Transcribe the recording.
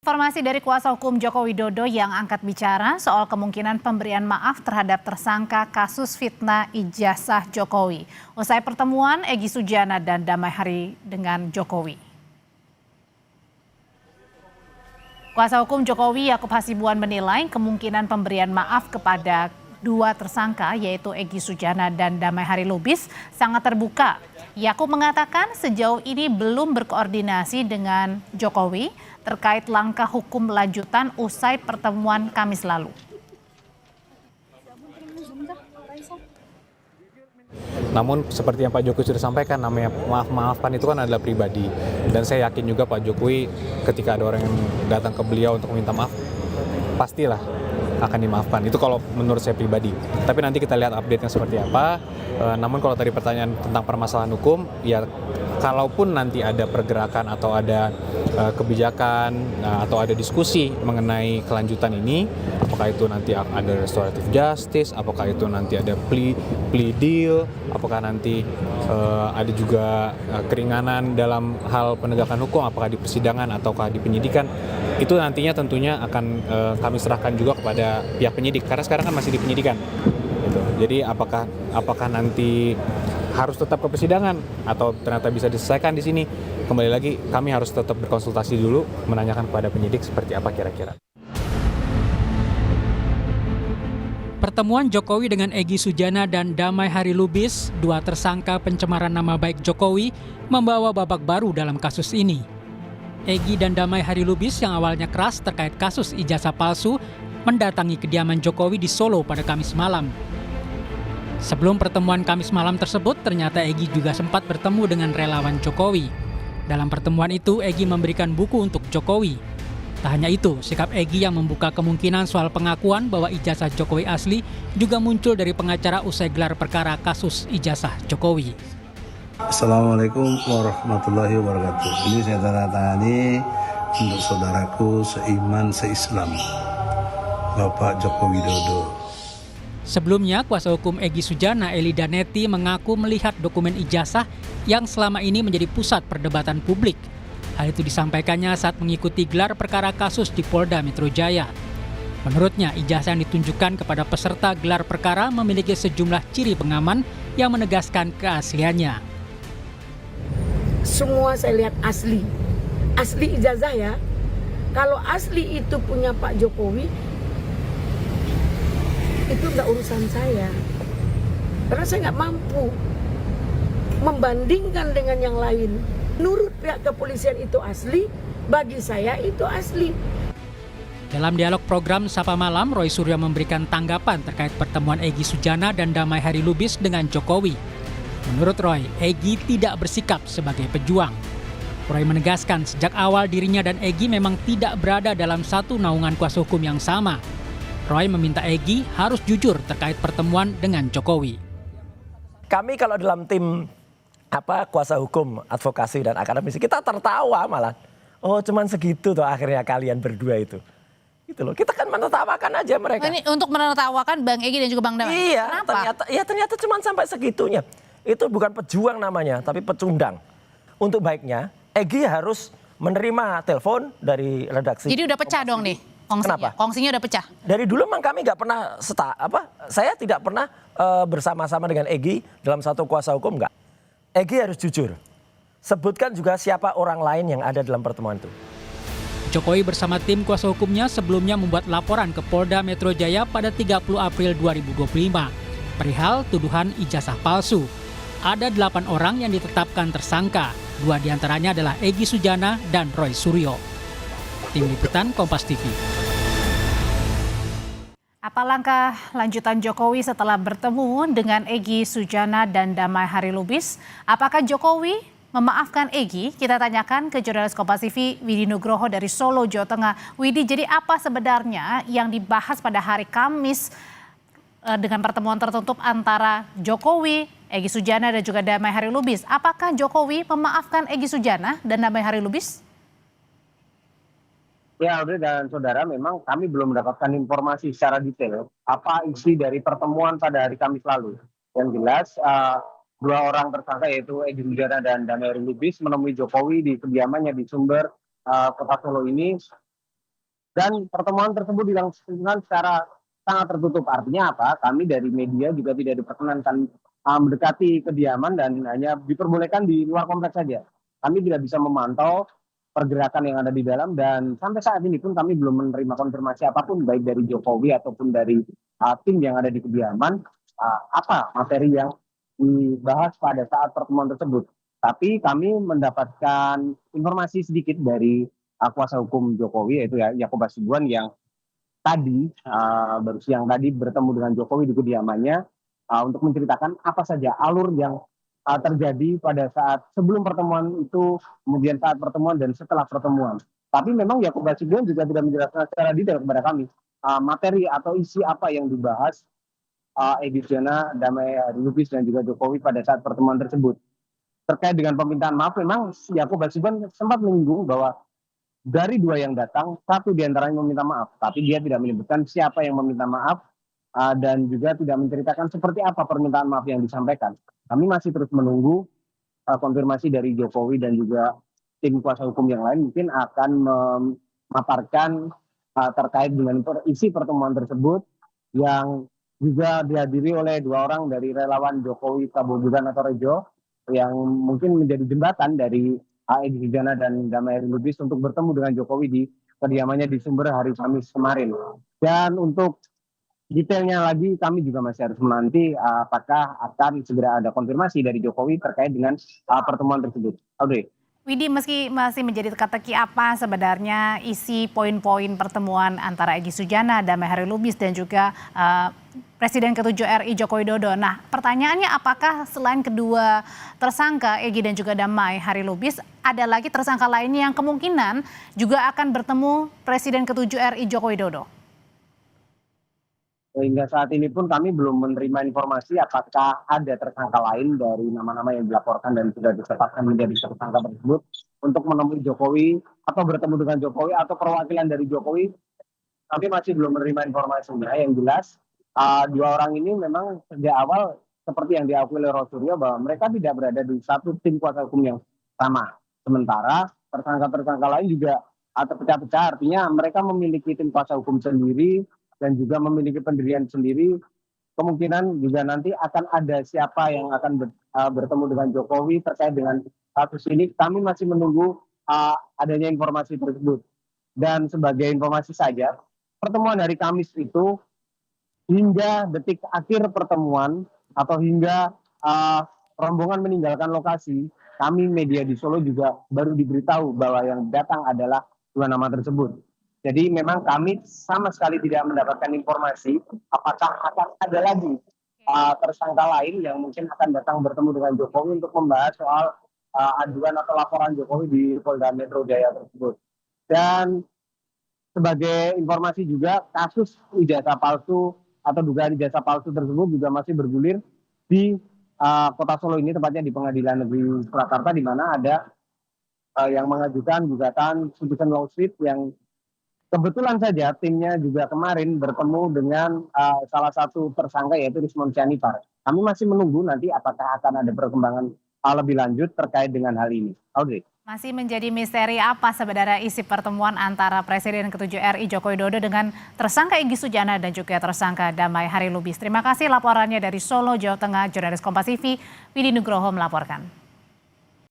Informasi dari kuasa hukum Joko Widodo yang angkat bicara soal kemungkinan pemberian maaf terhadap tersangka kasus fitnah ijazah Jokowi. Usai pertemuan Egy Sujana dan Damai Hari dengan Jokowi. Kuasa hukum Jokowi Yakub Hasibuan menilai kemungkinan pemberian maaf kepada dua tersangka yaitu Egy Sujana dan Damai Hari Lubis sangat terbuka. Yakub mengatakan sejauh ini belum berkoordinasi dengan Jokowi terkait langkah hukum lanjutan usai pertemuan Kamis lalu. Namun seperti yang Pak Jokowi sudah sampaikan, namanya maaf-maafkan itu kan adalah pribadi. Dan saya yakin juga Pak Jokowi ketika ada orang yang datang ke beliau untuk meminta maaf, pastilah akan dimaafkan. Itu kalau menurut saya pribadi. Tapi nanti kita lihat update-nya seperti apa. Namun kalau tadi pertanyaan tentang permasalahan hukum, ya kalaupun nanti ada pergerakan atau ada kebijakan atau ada diskusi mengenai kelanjutan ini, apakah itu nanti ada restoratif justice, apakah itu nanti ada plea deal, apakah nanti ada juga keringanan dalam hal penegakan hukum, apakah di persidangan ataukah di penyidikan, itu nantinya tentunya akan kami serahkan juga kepada pihak penyidik karena sekarang kan masih di penyidikan. Gitu. Jadi apakah nanti harus tetap ke persidangan atau ternyata bisa diselesaikan di sini, kembali lagi kami harus tetap berkonsultasi dulu menanyakan kepada penyidik seperti apa kira-kira. Pertemuan Jokowi dengan Egy Sujana dan Damai Hari Lubis, dua tersangka pencemaran nama baik Jokowi, membawa babak baru dalam kasus ini. Egy dan Damai Hari Lubis yang awalnya keras terkait kasus ijazah palsu mendatangi kediaman Jokowi di Solo pada Kamis malam. Sebelum pertemuan Kamis malam tersebut, ternyata Egy juga sempat bertemu dengan relawan Jokowi. Dalam pertemuan itu, Egy memberikan buku untuk Jokowi. Tak hanya itu, sikap Egy yang membuka kemungkinan soal pengakuan bahwa ijazah Jokowi asli juga muncul dari pengacara usai gelar perkara kasus ijazah Jokowi. Assalamualaikum warahmatullahi wabarakatuh. Ini saya tanda tangani untuk saudaraku seiman seislam, Bapak Joko Widodo. Sebelumnya, kuasa hukum Egy Sujana, Eli Daneti, mengaku melihat dokumen ijazah yang selama ini menjadi pusat perdebatan publik. Hal itu disampaikannya saat mengikuti gelar perkara kasus di Polda Metro Jaya. Menurutnya, ijazah yang ditunjukkan kepada peserta gelar perkara memiliki sejumlah ciri pengaman yang menegaskan keasliannya. Semua saya lihat asli ijazah ya. Kalau asli itu punya Pak Jokowi, itu nggak urusan saya, karena saya nggak mampu membandingkan dengan yang lain. Menurut pihak kepolisian itu asli, bagi saya itu asli. Dalam dialog program Sapa Malam, Roy Suryo memberikan tanggapan terkait pertemuan Egy Sujana dan Damai Hari Lubis dengan Jokowi. Menurut Roy, Egy tidak bersikap sebagai pejuang. Roy menegaskan sejak awal dirinya dan Egy memang tidak berada dalam satu naungan kuasa hukum yang sama. Roy meminta Egy harus jujur terkait pertemuan dengan Jokowi. Kami kalau dalam tim kuasa hukum, advokasi dan akademisi, kita tertawa malah. Oh, cuman segitu tuh akhirnya kalian berdua itu. Gitu loh. Kita kan menertawakan aja mereka. Ini untuk menertawakan Bang Egy dan juga Bang Damai. Iya, kenapa? ternyata cuman sampai segitunya. Itu bukan pejuang namanya, tapi pecundang. Untuk baiknya, Egy harus menerima telepon dari redaksi. Jadi udah pecah dong nih kongsinya. Kenapa? Kongsinya udah pecah. Dari dulu memang kami nggak pernah saya tidak pernah bersama-sama dengan Egy dalam satu kuasa hukum, nggak. Egy harus jujur. Sebutkan juga siapa orang lain yang ada dalam pertemuan itu. Jokowi bersama tim kuasa hukumnya sebelumnya membuat laporan ke Polda Metro Jaya pada 30 April 2025 perihal tuduhan ijazah palsu. Ada 8 orang yang ditetapkan tersangka. 2 diantaranya adalah Egy Sujana dan Roy Suryo. Tim Liputan Kompas TV. Apa langkah lanjutan Jokowi setelah bertemu dengan Egy Sujana dan Damai Hari Lubis? Apakah Jokowi memaafkan Egy? Kita tanyakan ke jurnalis Kompas TV Widi Nugroho dari Solo, Jawa Tengah. Widi, jadi apa sebenarnya yang dibahas pada hari Kamis dengan pertemuan tertutup antara Jokowi, Egy Sujana dan juga Damai Hari Lubis? Apakah Jokowi memaafkan Egy Sujana dan Damai Hari Lubis? Ya, Audrey dan saudara, memang kami belum mendapatkan informasi secara detail apa isi dari pertemuan pada hari Kamis lalu. Yang jelas, dua orang tersangka yaitu Egy Sujana dan Damai Hari Lubis menemui Jokowi di kediamannya di Sumber, Kota Solo ini Dan pertemuan tersebut dilangsungkan secara sangat tertutup. Artinya apa? Kami dari media juga tidak diperkenankan mendekati kediaman dan hanya diperbolehkan di luar kompleks saja. Kami tidak bisa memantau pergerakan yang ada di dalam dan sampai saat ini pun kami belum menerima konfirmasi apapun baik dari Jokowi ataupun dari tim yang ada di kediaman apa materi yang dibahas pada saat pertemuan tersebut. Tapi kami mendapatkan informasi sedikit dari kuasa hukum Jokowi yaitu Yaakob Hasibuan yang tadi baru siang tadi bertemu dengan Jokowi di kediamannya untuk menceritakan apa saja alur yang terjadi pada saat sebelum pertemuan itu, kemudian saat pertemuan dan setelah pertemuan. Tapi memang Yaakob Hasibuan juga tidak menjelaskan secara detail kepada kami materi atau isi apa yang dibahas Egy Sujana, Damai Harilubis dan juga Jokowi pada saat pertemuan tersebut. Terkait dengan permintaan maaf, memang Yaakob Hasibuan sempat menyinggung bahwa dari dua yang datang, satu diantaranya meminta maaf, tapi dia tidak menyebutkan siapa yang meminta maaf dan juga tidak menceritakan seperti apa permintaan maaf yang disampaikan. Kami masih terus menunggu konfirmasi dari Jokowi dan juga tim kuasa hukum yang lain mungkin akan memaparkan terkait dengan isi pertemuan tersebut yang juga dihadiri oleh dua orang dari relawan Jokowi Kabobugan atau Rejo yang mungkin menjadi jembatan dari Egy Sujana dan Damai Harilubis untuk bertemu dengan Jokowi di kediamannya di Sumber hari Kamis kemarin. Dan untuk detailnya lagi kami juga masih harus menanti apakah akan segera ada konfirmasi dari Jokowi terkait dengan pertemuan tersebut. Audrey. Widi, meski masih menjadi teka-teki apa sebenarnya isi poin-poin pertemuan antara Egy Sujana, Damai Harilubis dan juga Presiden ke-7 RI Joko Widodo. Nah, pertanyaannya apakah selain kedua tersangka Egy dan juga Damai Harilubis, ada lagi tersangka lainnya yang kemungkinan juga akan bertemu Presiden ke-7 RI Joko Widodo? Hingga saat ini pun kami belum menerima informasi apakah ada tersangka lain dari nama-nama yang dilaporkan dan sudah ditetapkan menjadi tersangka tersebut untuk menemui Jokowi atau bertemu dengan Jokowi atau perwakilan dari Jokowi. Kami masih belum menerima informasinya. Yang jelas dua orang ini memang sejak awal seperti yang diakui oleh Rosuryo bahwa mereka tidak berada di satu tim kuasa hukum yang sama. Sementara tersangka-tersangka lain juga terpecah-pecah, artinya mereka memiliki tim kuasa hukum sendiri dan juga memiliki pendirian sendiri. Kemungkinan juga nanti akan ada siapa yang akan bertemu dengan Jokowi terkait dengan kasus ini. Kami masih menunggu adanya informasi tersebut. Dan sebagai informasi saja, pertemuan hari Kamis itu hingga detik akhir pertemuan atau hingga rombongan meninggalkan lokasi, kami media di Solo juga baru diberitahu bahwa yang datang adalah dua nama tersebut. Jadi memang kami sama sekali tidak mendapatkan informasi apakah akan ada lagi tersangka lain yang mungkin akan datang bertemu dengan Jokowi untuk membahas soal aduan atau laporan Jokowi di Polda Metro Jaya tersebut. Dan sebagai informasi juga kasus ijazah palsu atau dugaan ijazah palsu tersebut juga masih bergulir di Kota Solo ini, tepatnya di Pengadilan Negeri Surakarta, di mana ada yang mengajukan gugatan putusan lawsuit yang kebetulan saja timnya juga kemarin bertemu dengan salah satu tersangka yaitu Rismon Sianipar. Kami masih menunggu nanti apakah akan ada perkembangan lebih lanjut terkait dengan hal ini. Audrey. Masih menjadi misteri apa sebenarnya isi pertemuan antara Presiden ke-7 RI Joko Widodo dengan tersangka Egy Sujana dan juga tersangka Damai Harilubis. Terima kasih laporannya dari Solo, Jawa Tengah, jurnalis Kompas TV, Widi Nugroho melaporkan.